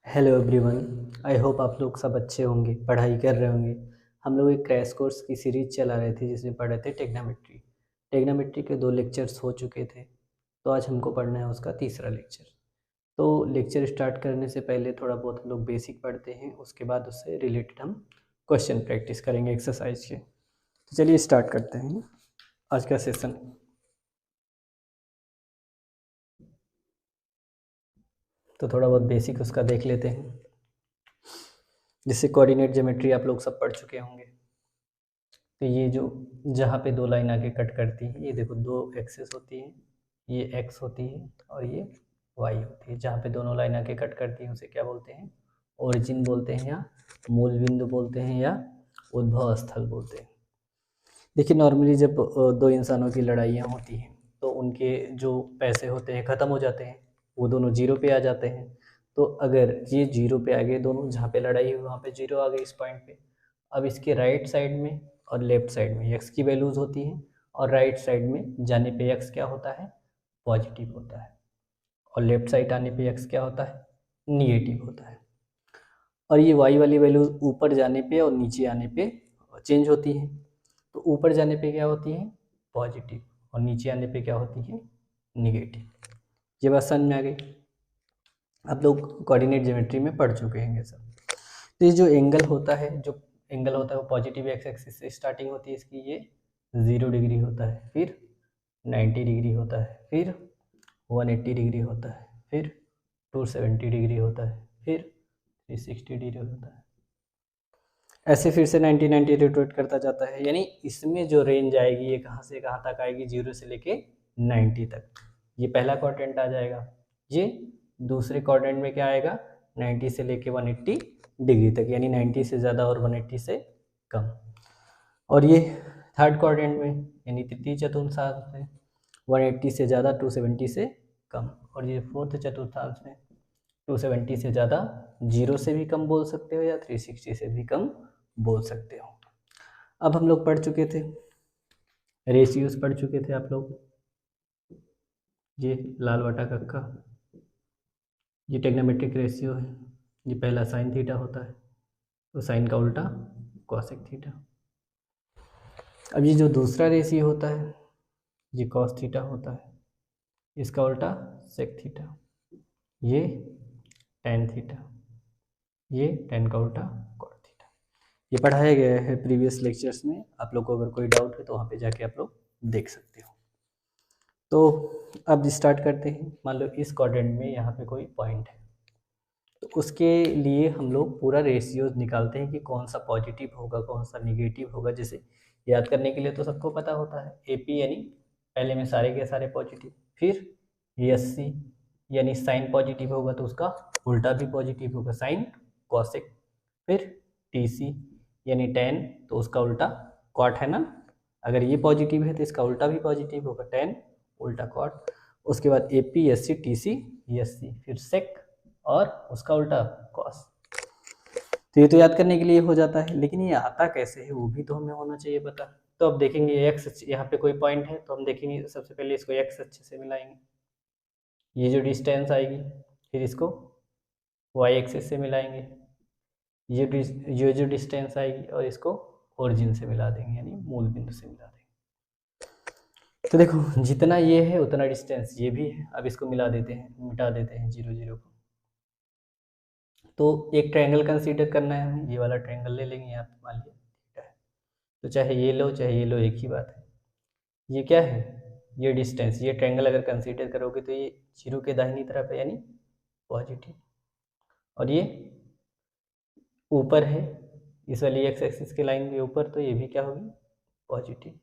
Hello everyone. I hope आप लोग सब अच्छे होंगे, पढ़ाई कर रहे होंगे। हम लोग एक क्रैश कोर्स की सीरीज चला रहे थे जिसमें पढ़ रहे थे टेग्नामेट्री। टेग्नामेट्री के 2 लेक्चर्स हो चुके थे, तो आज हमको पढ़ना है उसका तीसरा लेक्चर। तो लेक्चर स्टार्ट करने से पहले थोड़ा बहुत हम लोग बेसिक पढ़ते हैं, उसके बाद उससे रिलेटेड हम क्वेश्चन प्रैक्टिस करेंगे एक्सरसाइज के। तो चलिए स्टार्ट करते हैं आज का सेशन। तो थोड़ा बहुत बेसिक उसका देख लेते हैं, जिससे कोऑर्डिनेट ज्योमेट्री आप लोग सब पढ़ चुके होंगे। तो ये जो जहाँ पे 2 लाइन आके कट करती है, ये देखो 2 एक्सेस होती है, ये एक्स होती है और ये वाई होती है। जहाँ पे दोनों लाइन आके कट करती हैं उसे क्या बोलते हैं? ओरिजिन बोलते हैं, या मूल बिंदु बोलते हैं, या उद्भव स्थल बोलते हैं। देखिए नॉर्मली जब 2 इंसानों की लड़ाइयाँ होती हैं तो उनके जो पैसे होते हैं ख़त्म हो जाते हैं, वो दोनों जीरो पे आ जाते हैं। तो अगर ये जीरो पे आ गए दोनों, जहाँ पे लड़ाई हुई वहाँ पे जीरो आ गई इस पॉइंट पे, अब इसके राइट साइड में और लेफ्ट साइड में एक्स की वैल्यूज़ होती हैं, और राइट साइड में जाने पे एक्स क्या होता है? पॉजिटिव होता है, और लेफ्ट साइड आने पे एक्स क्या होता है? निगेटिव होता है। और ये वाई वाली वैल्यूज ऊपर जाने पे और नीचे आने पे चेंज होती हैं। तो ऊपर जाने पे क्या होती है? पॉजिटिव, और नीचे आने पे क्या होती है? निगेटिव। ये बात समझ में आ गई? आप लोग कोऑर्डिनेट ज्योमेट्री में पढ़ चुके हैं ये सब। तो ये जो एंगल होता है, वो पॉजिटिव एक्स एक्सिस से स्टार्टिंग होती है इसकी, ये 0 डिग्री होता है, फिर 90 डिग्री होता है, फिर 180 डिग्री होता है, फिर 270 डिग्री होता है, फिर 360 डिग्री होता है। ऐसे फिर से 90 रोटेट करता जाता है। यानी इसमें जो रेंज आएगी ये कहाँ से कहाँ तक आएगी? 0 से लेके 90 तक। ये पहला क्वाड्रेंट आ जाएगा। ये दूसरे क्वाड्रेंट में क्या आएगा? 90 से लेके 180 डिग्री तक, यानी 90 से ज़्यादा और 180 से कम। और ये थर्ड क्वाड्रेंट में यानी तृतीय चतुर्थांश में 180 से ज़्यादा, 270 से कम। और ये फोर्थ चतुर्थांश में 270 से ज़्यादा, 0 से भी कम बोल सकते हो, या 360 से भी कम बोल सकते हो। अब हम लोग पढ़ चुके थे, रेशियोज पढ़ चुके थे आप लोग। ये लाल बटा कक्का, ये टेग्नोमेट्रिक रेशियो है। ये पहला साइन थीटा होता है, तो साइन का उल्टा कॉसेक थीटा। अब ये जो दूसरा रेशियो होता है, ये कॉस थीटा होता है, इसका उल्टा सेक थीटा। ये टेन थीटा, ये टेन का उल्टा कॉट थीटा। ये पढ़ाया गया है प्रीवियस लेक्चर्स में। आप लोग को अगर कोई डाउट है तो वहाँ पे जाके आप लोग देख सकते हो। तो अब स्टार्ट करते हैं। मान लो इस क्वाड्रेंट में यहाँ पे कोई पॉइंट है, तो उसके लिए हम लोग पूरा रेशियोज निकालते हैं कि कौन सा पॉजिटिव होगा, कौन सा निगेटिव होगा। जैसे याद करने के लिए तो सबको पता होता है, ए पी यानी पहले में सारे के सारे पॉजिटिव, फिर एस सी यानी साइन पॉजिटिव होगा तो उसका उल्टा भी पॉजिटिव होगा, साइन कॉसेक। फिर टी सी यानी टेन, तो उसका उल्टा कॉट है ना। अगर ये पॉजिटिव है तो इसका उल्टा भी पॉजिटिव होगा, टेन उल्टा कॉट। उसके बाद A P S C T C S C, फिर सेक और उसका उल्टा कॉस। तो ये तो याद करने के लिए हो जाता है, लेकिन ये आता कैसे है वो भी तो हमें होना चाहिए पता। तो अब देखेंगे एक्स, यहाँ पे कोई पॉइंट है तो हम देखेंगे सबसे पहले इसको एक्स अच्छे से मिलाएंगे, ये जो डिस्टेंस आएगी, फिर इसको वाई एक्सिस से मिलाएंगे, ये जो डिस्टेंस आएगी, और इसको ओरिजिन से मिला देंगे, यानी मूल बिंदु से मिला देंगे। तो देखो जितना ये है उतना डिस्टेंस ये भी है। अब इसको मिला देते हैं, मिटा देते हैं 0 0 को। तो एक ट्रायंगल कंसीडर करना है हमें, ये वाला ट्रायंगल ले लेंगे यहाँ पे, मान लिया थीटा है। तो चाहे ये लो चाहे ये लो, एक ही बात है। ये क्या है? ये डिस्टेंस। ये ट्रायंगल अगर कंसीडर करोगे तो ये 0 के दाहिनी तरफ है, यानी पॉजिटिव। और ये ऊपर है, इस वाली एक्स एक्सिस की लाइन के ऊपर, तो ये भी क्या होगी? पॉजिटिव।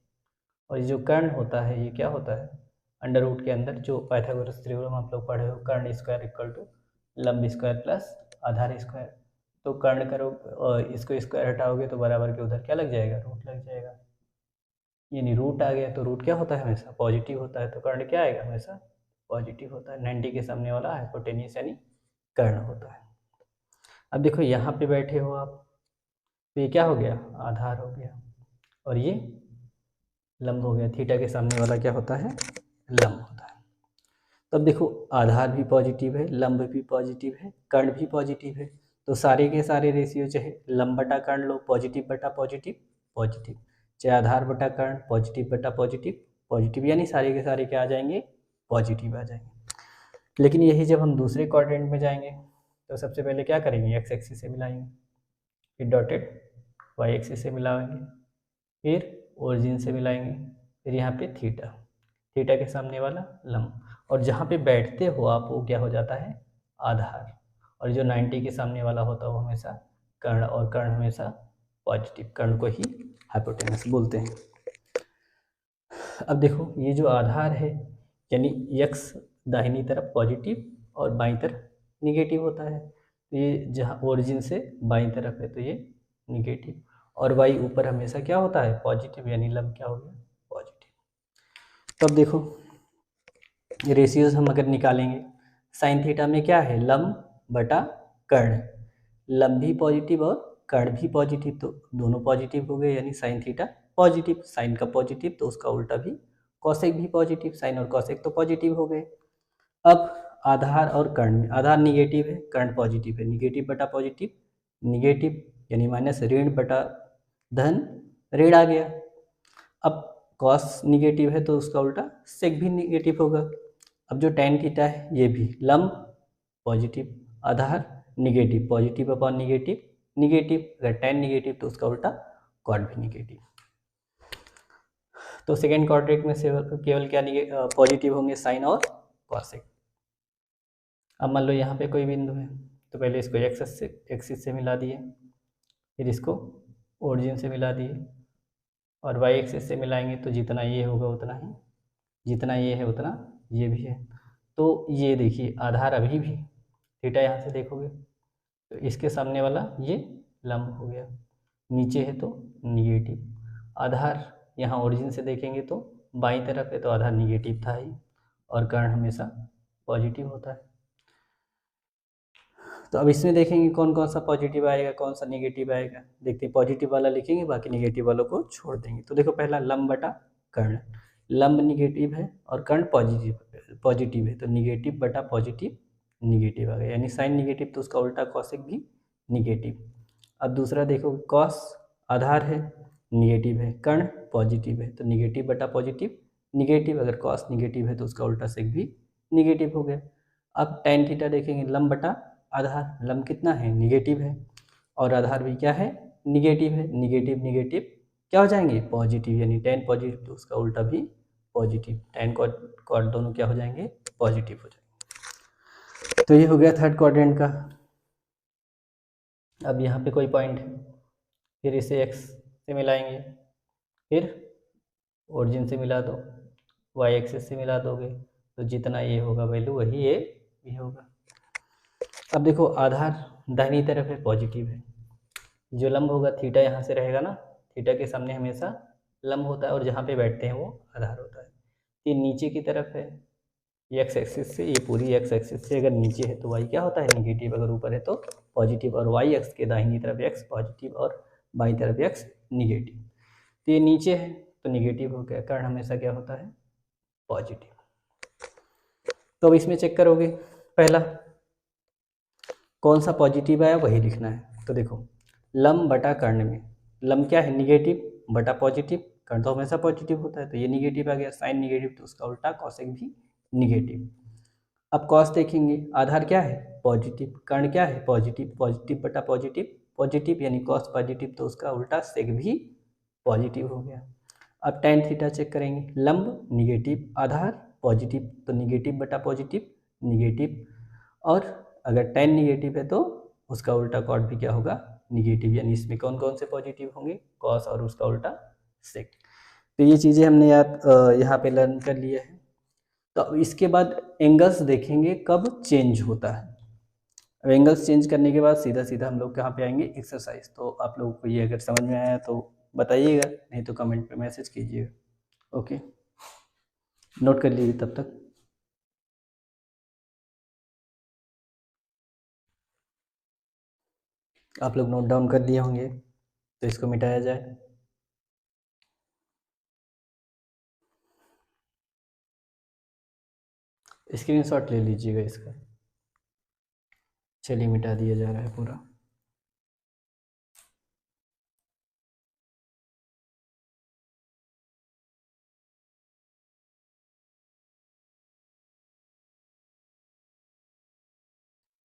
और ये जो कर्ण होता है ये क्या होता है? अंडर रूट के अंदर जो पाइथागोरस थ्योरम आप लोग पढ़े हो, कर्ण स्क्वायर इक्वल टू लंब स्क्वायर प्लस आधार स्क्वायर। तो कर्ण करो और इसको स्क्वायर हटाओगे तो बराबर के उधर क्या लग जाएगा? रूट लग जाएगा। यानी रूट आ गया तो रूट क्या होता है? हमेशा पॉजिटिव होता है। तो कर्ण क्या आएगा? हमेशा पॉजिटिव होता है। 90 के सामने वाला हाइपोटेन्यूस यानी कर्ण होता है। अब देखो यहाँ पे बैठे हो आप, तो ये क्या हो गया? आधार हो गया, और ये लंब हो गया। थीटा के सामने वाला क्या होता है? लंब होता है। तो अब देखो आधार भी पॉजिटिव है, लंब भी पॉजिटिव है, कर्ण भी पॉजिटिव है, तो सारे के सारे रेशियो चाहे लंब बटा कर्ण लो, पॉजिटिव बटा पॉजिटिव पॉजिटिव, चाहे आधार बटा कर्ण पॉजिटिव बटा पॉजिटिव पॉजिटिव, यानी सारे के सारे क्या आ जाएंगे, पॉजिटिव आ जाएंगे। लेकिन यही जब हम दूसरे क्वाड्रेंट में जाएंगे तो सबसे पहले क्या करेंगे, एक्स एक्सिस से मिलाएंगे, फिर डॉटेड वाई एक्सिस से मिलाएंगे, फिर ओरिजिन से मिलाएंगे, फिर यहाँ पे थीटा, थीटा के सामने वाला लंब, और जहाँ पे बैठते हो आप वो क्या हो जाता है, आधार, और जो 90 के सामने वाला होता है वो हमेशा कर्ण, और कर्ण हमेशा पॉजिटिव, कर्ण को ही हाइपोटेनस बोलते हैं। अब देखो ये जो आधार है यानी यक्स दाहिनी तरफ पॉजिटिव और बाईं तरफ निगेटिव होता है, तो ये जहाँ ओरिजिन से बाईं तरफ है तो ये निगेटिव, और वाई ऊपर हमेशा क्या होता है, पॉजिटिव, यानी लंब क्या हो गया, पॉजिटिव। तो अब देखो रेशियोज हम अगर निकालेंगे, साइन थीटा में क्या है, लंब बटा कर्ण, लंब भी पॉजिटिव और कर्ण भी पॉजिटिव, तो दोनों पॉजिटिव हो गए, यानी साइन थीटा पॉजिटिव, साइन का पॉजिटिव तो उसका उल्टा भी कॉसेक भी पॉजिटिव, साइन और कॉसेक तो पॉजिटिव हो गए। अब आधार और कर्ण में, आधार निगेटिव है, कर्ण पॉजिटिव है, निगेटिव बटा पॉजिटिव निगेटिव, यानी माइनस, ऋण बटा धन ऋण आ गया। अब कॉस निगेटिव है तो उसका उल्टा सेक भी निगेटिव होगा। अब जो tan थीटा है ये भी लंब पॉजिटिव, आधार negative, positive upon negative negative, अगर tan निगेटिव तो उसका उल्टा कॉट भी निगेटिव। तो सेकेंड क्वाड्रेंट में से केवल क्या पॉजिटिव होंगे, साइन और कॉसेक। अब मान लो यहाँ पे कोई बिंदु है तो पहले इसको एक्सिस से मिला दिए, फिर इसको ओरिजिन से मिला दिए, और वाई एक्सिस से मिलाएंगे तो जितना ये होगा उतना ही, जितना ये है उतना ये भी है। तो ये देखिए आधार अभी भी, थीटा यहाँ से देखोगे तो इसके सामने वाला ये लंब हो गया, नीचे है तो निगेटिव, आधार यहाँ ओरिजिन से देखेंगे तो बाईं तरफ है तो आधार निगेटिव था ही, और कर्ण हमेशा पॉजिटिव होता है। तो अब इसमें देखेंगे कौन कौन सा पॉजिटिव आएगा, कौन सा निगेटिव आएगा, देखते हैं, पॉजिटिव वाला लिखेंगे, बाकी निगेटिव वालों को छोड़ देंगे। तो देखो पहला लंब बटा कर्ण, लंब निगेटिव है और कर्ण पॉजिटिव है, तो निगेटिव बटा पॉजिटिव निगेटिव आ गया, यानी साइन निगेटिव तो उसका उल्टा कॉसेक भी निगेटिव। अब दूसरा देखो, कॉस आधार है निगेटिव है, कर्ण पॉजिटिव है, तो निगेटिव बटा पॉजिटिव निगेटिव, अगर कॉस निगेटिव है तो उसका उल्टा सेक भी निगेटिव हो गया। अब tan थीटा देखेंगे, लंब बटा आधार, लंब कितना है, निगेटिव है, और आधार भी क्या है, निगेटिव है, निगेटिव निगेटिव क्या हो जाएंगे, पॉजिटिव, यानी tan पॉजिटिव तो उसका उल्टा भी पॉजिटिव, tan कॉट दोनों क्या हो जाएंगे, पॉजिटिव हो जाएंगे। तो ये हो गया थर्ड क्वाड्रेंट का। अब यहाँ पे कोई पॉइंट है, फिर इसे x से मिलाएंगे, फिर ओरिजिन से मिला दो, वाई एक्सिस से मिला दोगे तो जितना ये होगा वैल्यू वही ये भी होगा। अब देखो आधार दाहिनी तरफ है, पॉजिटिव है, जो लंब होगा थीटा यहाँ से रहेगा ना, थीटा के सामने हमेशा लंब होता है, और जहाँ पे बैठते हैं वो आधार होता है। ये नीचे की तरफ है, एक्स एक्सिस से, ये पूरी एक्स एक्सिस से अगर नीचे है तो वाई क्या होता है, निगेटिव, अगर ऊपर है तो पॉजिटिव, और वाई एक्स के दाहिनी तरफ एक्स पॉजिटिव और बाईं तरफ एक्स निगेटिव। तो ये नीचे है तो निगेटिव हो गया, कर्ण हमेशा क्या होता है, पॉजिटिव। तो अब इसमें चेक करोगे, पहला कौन सा पॉजिटिव आया वही लिखना है। तो देखो लंब बटा कर्ण में, लंब क्या है, निगेटिव बटा पॉजिटिव, कर्ण तो हमेशा पॉजिटिव होता है तो ये निगेटिव आ गया, साइन निगेटिव तो उसका उल्टा कॉसेक भी निगेटिव। अब कॉस देखेंगे, आधार क्या है, पॉजिटिव, कर्ण क्या है, पॉजिटिव, पॉजिटिव बटा पॉजिटिव पॉजिटिव, यानी कॉस पॉजिटिव तो उसका उल्टा सेक भी पॉजिटिव हो गया। अब tan थीटा चेक करेंगे, लंब निगेटिव, आधार पॉजिटिव, तो निगेटिव बटा पॉजिटिव निगेटिव, और अगर tan निगेटिव है तो उसका उल्टा कॉट भी क्या होगा, निगेटिव, यानी इसमें कौन कौन से पॉजिटिव होंगे, कॉस और उसका उल्टा सेक। तो ये चीज़ें हमने यहाँ पे लर्न कर लिया है। तो अब इसके बाद एंगल्स देखेंगे कब चेंज होता है। अब एंगल्स चेंज करने के बाद सीधा सीधा हम लोग कहाँ पे आएंगे, एक्सरसाइज। तो आप लोगों को ये अगर समझ में आया तो बताइएगा, नहीं तो कमेंट पे मैसेज कीजिएगा। ओके, नोट कर लीजिए तब तक। आप लोग नोट डाउन कर दिए होंगे तो इसको मिटाया जाए। स्क्रीनशॉट ले लीजिएगा इसका। चलिए मिटा दिया जा रहा है पूरा।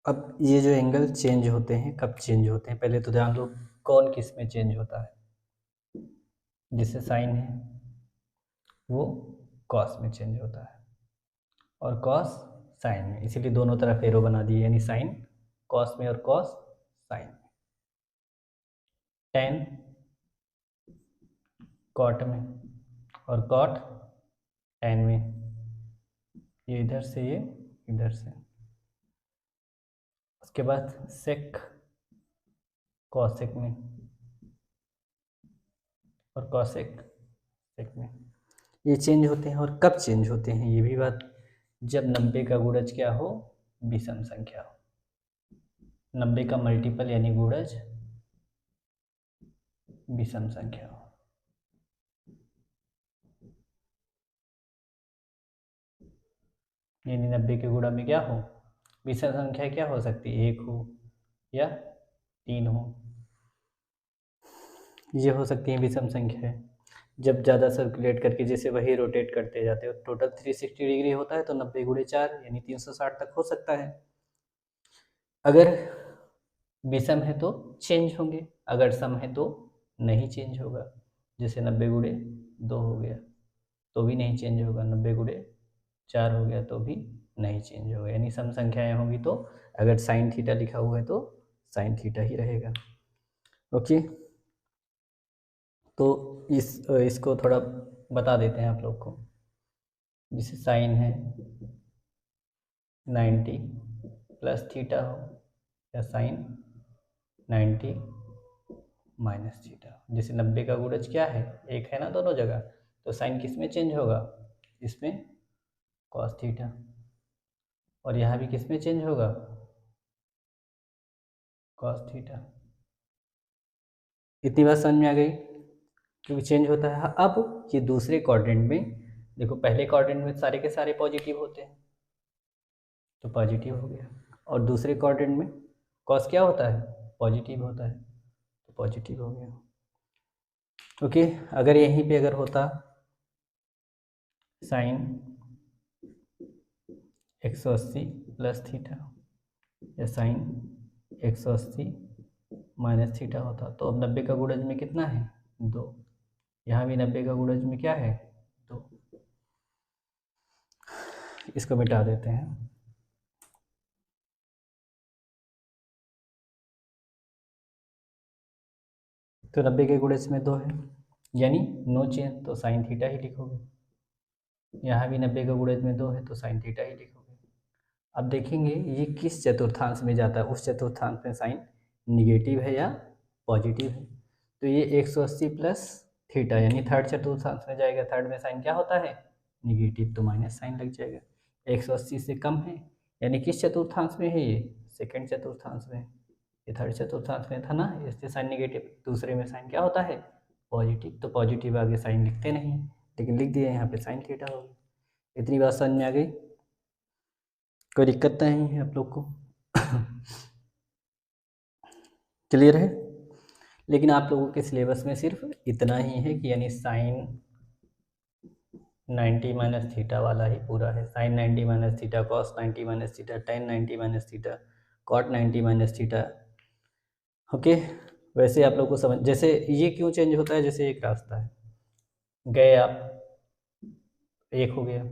अब ये जो एंगल चेंज होते हैं, कब चेंज होते हैं पहले तो ध्यान दो, कौन किस में चेंज होता है। जिससे साइन है वो कॉस में चेंज होता है और कॉस साइन में, इसीलिए दोनों तरफ एरो बना दिए, यानी साइन कॉस में और कॉस साइन में। टेन कॉट में और कॉट टेन में, ये इधर से ये इधर से। उसके बाद सेक कॉसेक में और कॉसेक सेक में, ये चेंज होते हैं। और कब चेंज होते हैं ये भी बात, जब 90 का गुणज क्या हो, विषम संख्या हो। 90 का मल्टीपल यानी गुणज विषम संख्या हो। यानी 90 के गुणा में क्या हो, विषम संख्या क्या हो सकती है, 1 हो या 3 हो, ये हो सकती है विषम संख्या है। जब ज़्यादा सर्कुलेट करके जैसे वही रोटेट करते जाते हो, टोटल 360 डिग्री होता है तो 90 गुणे 4 यानी 360 तक हो सकता है। अगर विषम है तो चेंज होंगे, अगर सम है तो नहीं चेंज होगा। जैसे 90 गुणे 2 हो गया तो भी नहीं चेंज होगा, 90 गुणे 4 हो गया तो भी नहीं चेंज होगा। यानी सम संख्याएं होंगी तो अगर साइन थीटा लिखा हुआ है तो साइन थीटा ही रहेगा। ओके, तो इसको थोड़ा बता देते हैं आप लोग को। जैसे साइन है 90 प्लस थीटा हो या साइन 90 माइनस थीटा। जैसे 90 का गुणज क्या है, 1 है ना दोनों जगह, तो साइन किस में चेंज होगा, इसमें कॉस थीटा, और यहाँ भी किस में चेंज होगा, कॉस थीटा। इतनी बात समझ में आ गई, क्योंकि चेंज होता है। अब ये दूसरे क्वाड्रेंट में देखो, पहले क्वाड्रेंट में सारे के सारे पॉजिटिव होते हैं तो पॉजिटिव हो गया, और दूसरे क्वाड्रेंट में कॉस क्या होता है, पॉजिटिव होता है तो पॉजिटिव हो गया। ओके, अगर यहीं पे अगर होता साइन 180 प्लस थीटा या साइन 180 माइनस थीटा होता, तो अब 90 का गुणज में कितना है, 2। यहाँ भी 90 का गुणज में क्या है, 2। इसको मिटा देते हैं। तो 90 के गुणज में 2 है, यानी नो चेंज, तो साइन थीटा ही लिखोगे। यहाँ भी 90 का गुणज में 2 है तो साइन थीटा ही लिखोगे। अब देखेंगे ये किस चतुर्थांश में जाता है, उस चतुर्थांश में साइन निगेटिव है या पॉजिटिव है। तो ये 180 प्लस थीटा यानी थर्ड चतुर्थांश में जाएगा, थर्ड में साइन क्या होता है, निगेटिव, तो माइनस साइन लग जाएगा। 180 से कम है यानी किस चतुर्थांश में है, ये सेकंड चतुर्थांश में। ये थर्ड चतुर्थांश में था ना, इससे साइन निगेटिव, दूसरे में साइन क्या होता है, पॉजिटिव, तो पॉजिटिव आगे साइन लिखते नहीं, लेकिन लिख दिए यहाँ पे साइन थीटा होगी। इतनी बात समझ में आ गई, कोई दिक्कत नहीं है आप लोग को क्लियर है। लेकिन आप लोगों के सिलेबस में सिर्फ इतना ही है कि यानी साइन 90 माइनस थीटा वाला ही पूरा है, sine 90 minus theta, cos 90 minus theta, tan 90 minus theta, cot 90 minus theta. Okay, वैसे आप लोग को समझ, जैसे ये क्यों चेंज होता है, जैसे एक रास्ता है, गए आप 1 हो गया,